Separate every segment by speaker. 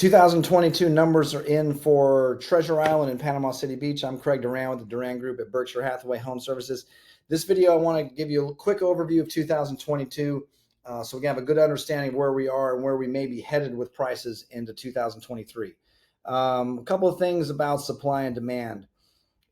Speaker 1: 2022 numbers are in for Treasure Island and Panama City Beach. I'm Craig Duran with the Duran Group at Berkshire Hathaway Home Services. This video, I want to give you a quick overview of 2022 so we can have a good understanding of where we are and where we may be headed with prices into 2023. A couple of things about supply and demand.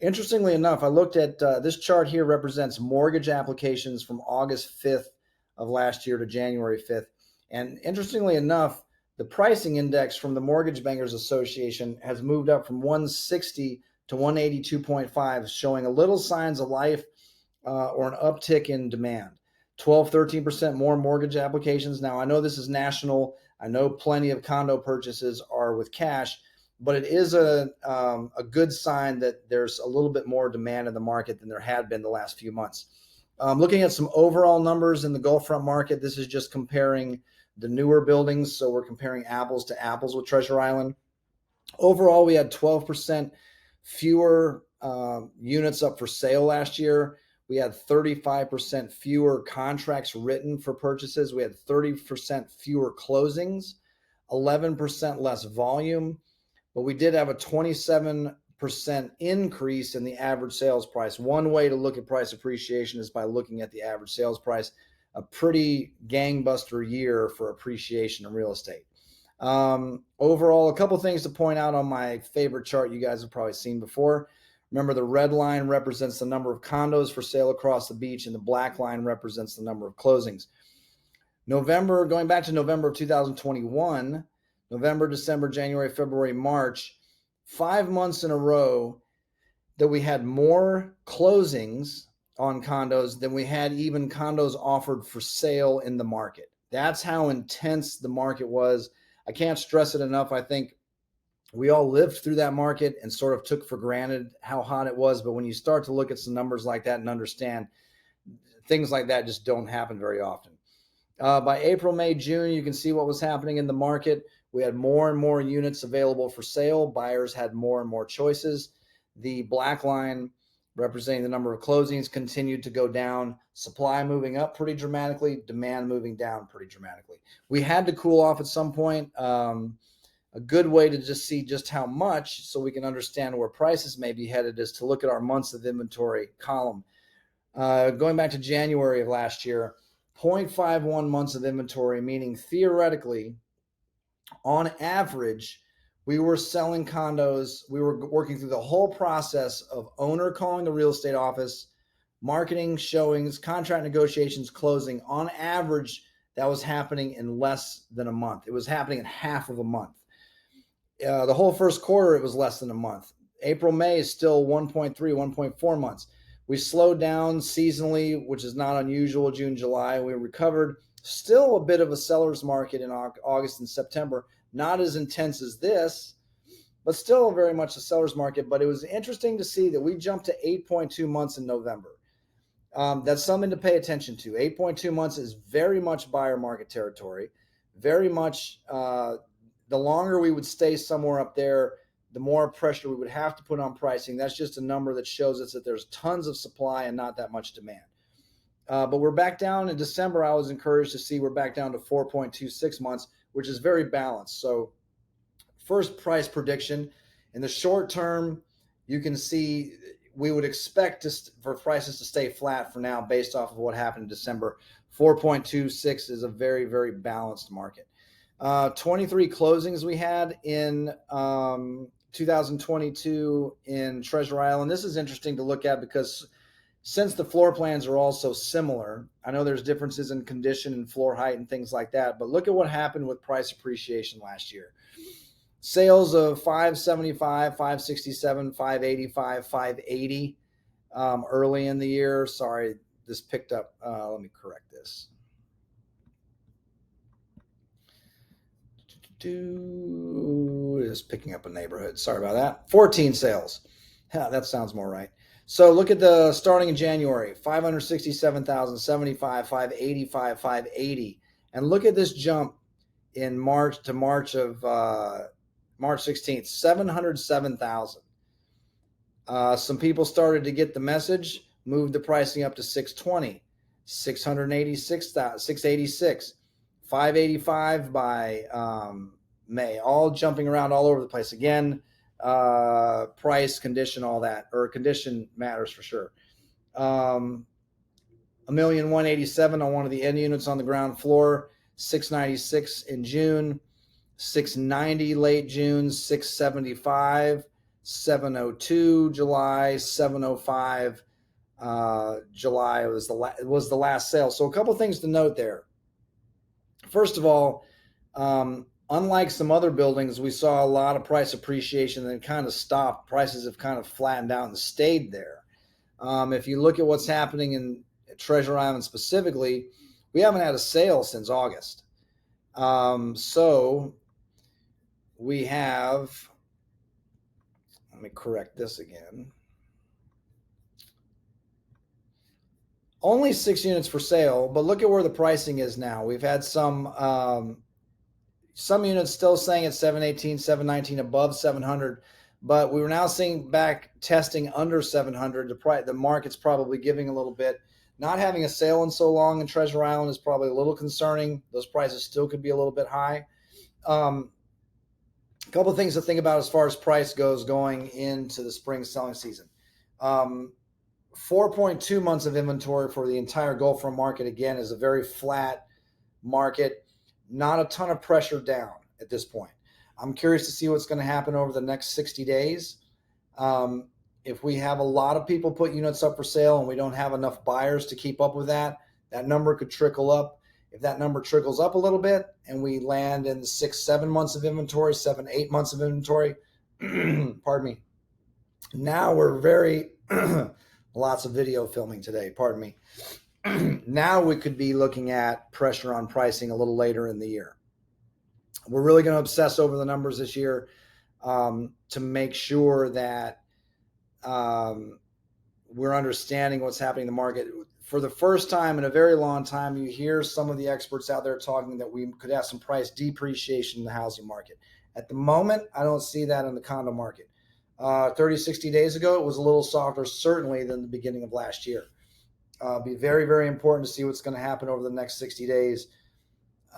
Speaker 1: Interestingly enough, I looked at this chart here represents mortgage applications from August 5th of last year to January 5th. And interestingly enough, the pricing index from the Mortgage Bankers Association has moved up from 160 to 182.5, showing a little signs of life or an uptick in demand. 13% more mortgage applications. Now, I know this is national. I know plenty of condo purchases are with cash, but it is a good sign that there's a little bit more demand in the market than there had been the last few months. Looking at some overall numbers in the Gulfront market, this is just comparing the newer buildings. So we're comparing apples to apples with Treasure Island. Overall, we had 12% fewer units up for sale last year. We had 35% fewer contracts written for purchases. We had 30% fewer closings, 11% less volume, but we did have a 27% increase in the average sales price. One way to look at price appreciation is by looking at the average sales price. A pretty gangbuster year for appreciation in real estate. Overall, a couple things to point out on my favorite chart you guys have probably seen before. Remember, the red line represents the number of condos for sale across the beach, and the black line represents the number of closings. Going back to November of 2021, November, December, January, February, March, 5 months in a row that we had more closings on condos than we had even condos offered for sale in the market. That's how intense the market was. I can't stress it enough. I think we all lived through that market and sort of took for granted how hot it was. But when you start to look at some numbers like that and understand things like that just don't happen very often. By April, May, June, you can see what was happening in the market. We had more and more units available for sale. Buyers had more and more choices. The black line representing the number of closings continued to go down, supply moving up pretty dramatically, demand moving down pretty dramatically. We had to cool off at some point. A good way to just see just how much so we can understand where prices may be headed is to look at our months of inventory column. Going back to January of last year, 0.51 months of inventory, meaning theoretically, on average, we were selling condos. We were working through the whole process of owner calling the real estate office, marketing, showings, contract negotiations, closing. On average, that was happening in less than a month. It was happening in half of a month. The whole first quarter, it was less than a month. April, May is still 1.3, 1.4 months. We slowed down seasonally, which is not unusual, June, July. We recovered. Still a bit of a seller's market in August and September. Not as intense as this, but still very much a seller's market. But it was interesting to see that we jumped to 8.2 months in November. That's something to pay attention to. 8.2 months is very much buyer market territory. Very much the longer we would stay somewhere up there, the more pressure we would have to put on pricing. That's just a number that shows us that there's tons of supply and not that much demand. But we're back down in December. I was encouraged to see we're back down to 4.26 months, which is very balanced. So first price prediction, in the short term, you can see we would expect for prices to stay flat for now based off of what happened in December. 4.26 is a very, very balanced market. 23 closings we had in 2022 in Treasure Island. This is interesting to look at because since the floor plans are all so similar, I know there's differences in condition and floor height and things like that, but look at what happened with price appreciation last year. Sales of 575, 567, 585, 580 early in the year. Sorry, this picked up. Let me correct this. Is picking up a neighborhood. Sorry about that. 14 sales. Yeah, that sounds more right. So look at the starting in January, 567,000, 75, 585, 580. And look at this jump in March to March 16th, 707,000. Some people started to get the message, moved the pricing up to 620, 686,000, 686, 585 by May, all jumping around all over the place. Again, price, condition, all that, or condition matters for sure. 1,187,000 on one of the end units on the ground floor, 696 in June, 690 late June, 675, 702 July, 705 July was the last sale. So a couple things to note there. First of all, unlike some other buildings, we saw a lot of price appreciation and kind of stopped. Prices have kind of flattened out and stayed there. If you look at what's happening in Treasure Island specifically, we haven't had a sale since August. So we have, let me correct this again. Only 6 units for sale, but look at where the pricing is now. We've had some units still saying at 718, 719, above 700, but we were now seeing back testing under 700. The market's probably giving a little bit. Not having a sale in so long in Treasure Island is probably a little concerning. Those prices still could be a little bit high. A couple of things to think about as far as price goes going into the spring selling season. 4.2 months of inventory for the entire Gulf Run market, again, is a very flat market. Not a ton of pressure down at this point. I'm curious to see what's going to happen over the next 60 days. If we have a lot of people put units up for sale and we don't have enough buyers to keep up with that, that number could trickle up. If that number trickles up a little bit and we land in 6-7 months of inventory, 7-8 months of inventory, pardon me. Now we're very, lots of video filming today, pardon me. Now we could be looking at pressure on pricing a little later in the year. We're really going to obsess over the numbers this year to make sure that we're understanding what's happening in the market. For the first time in a very long time, you hear some of the experts out there talking that we could have some price depreciation in the housing market. At the moment, I don't see that in the condo market. 30, 60 days ago, it was a little softer, certainly, than the beginning of last year. Be very, very important to see what's going to happen over the next 60 days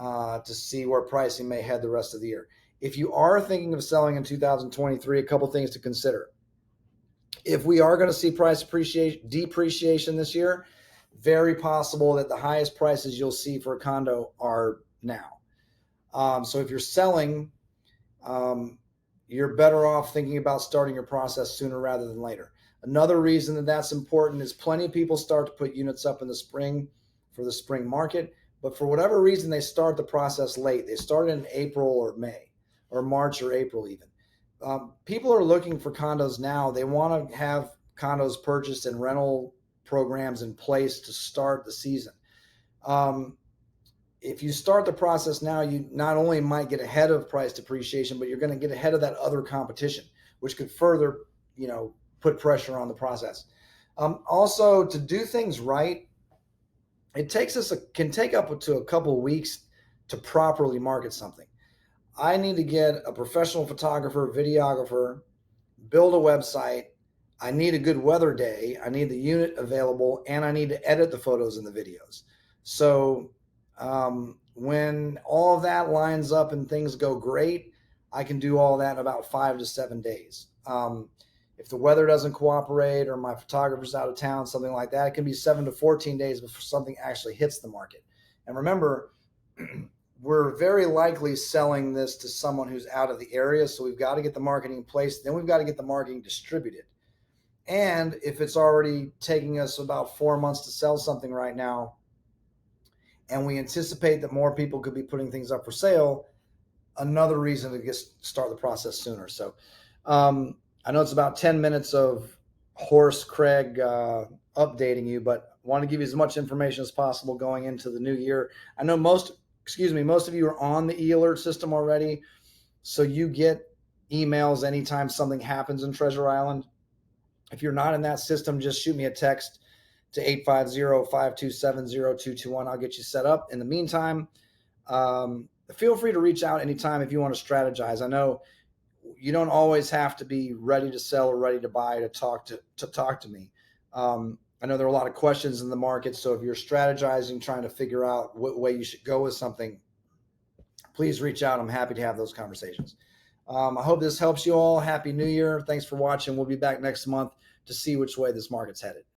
Speaker 1: to see where pricing may head the rest of the year. If you are thinking of selling in 2023, a couple things to consider. If we are going to see price depreciation this year, very possible that the highest prices you'll see for a condo are now. So if you're selling, you're better off thinking about starting your process sooner rather than later. Another reason that that's important is plenty of people start to put units up in the spring for the spring market, but for whatever reason, they start the process late. They start in April or May or March or April even. People are looking for condos now. They want to have condos purchased and rental programs in place to start the season. If you start the process now, you not only might get ahead of price depreciation, but you're going to get ahead of that other competition, which could further, put pressure on the process. Also, to do things right, it can take up to a couple of weeks to properly market something. I need to get a professional photographer, videographer, build a website. I need a good weather day. I need the unit available, and I need to edit the photos and the videos. So when all of that lines up and things go great, I can do all that in about 5 to 7 days. If the weather doesn't cooperate or my photographer's out of town, something like that, it can be 7 to 14 days before something actually hits the market. And remember, we're very likely selling this to someone who's out of the area, so we've got to get the marketing in place. Then we've got to get the marketing distributed. And if it's already taking us about 4 months to sell something right now, and we anticipate that more people could be putting things up for sale, another reason to start the process sooner. So I know it's about 10 minutes of horse Craig updating you, but I want to give you as much information as possible going into the new year. I know most of you are on the e-alert system already, so you get emails anytime something happens in Treasure Island. If you're not in that system, just shoot me a text to 850-527-0221. I'll get you set up. In the meantime, feel free to reach out anytime if you want to strategize. I know you don't always have to be ready to sell or ready to buy to talk to me. I know there are a lot of questions in the market, so if you're strategizing, trying to figure out what way you should go with something, please reach out. I'm happy to have those conversations. I hope this helps you all. Happy New Year. Thanks for watching. We'll be back next month to see which way this market's headed.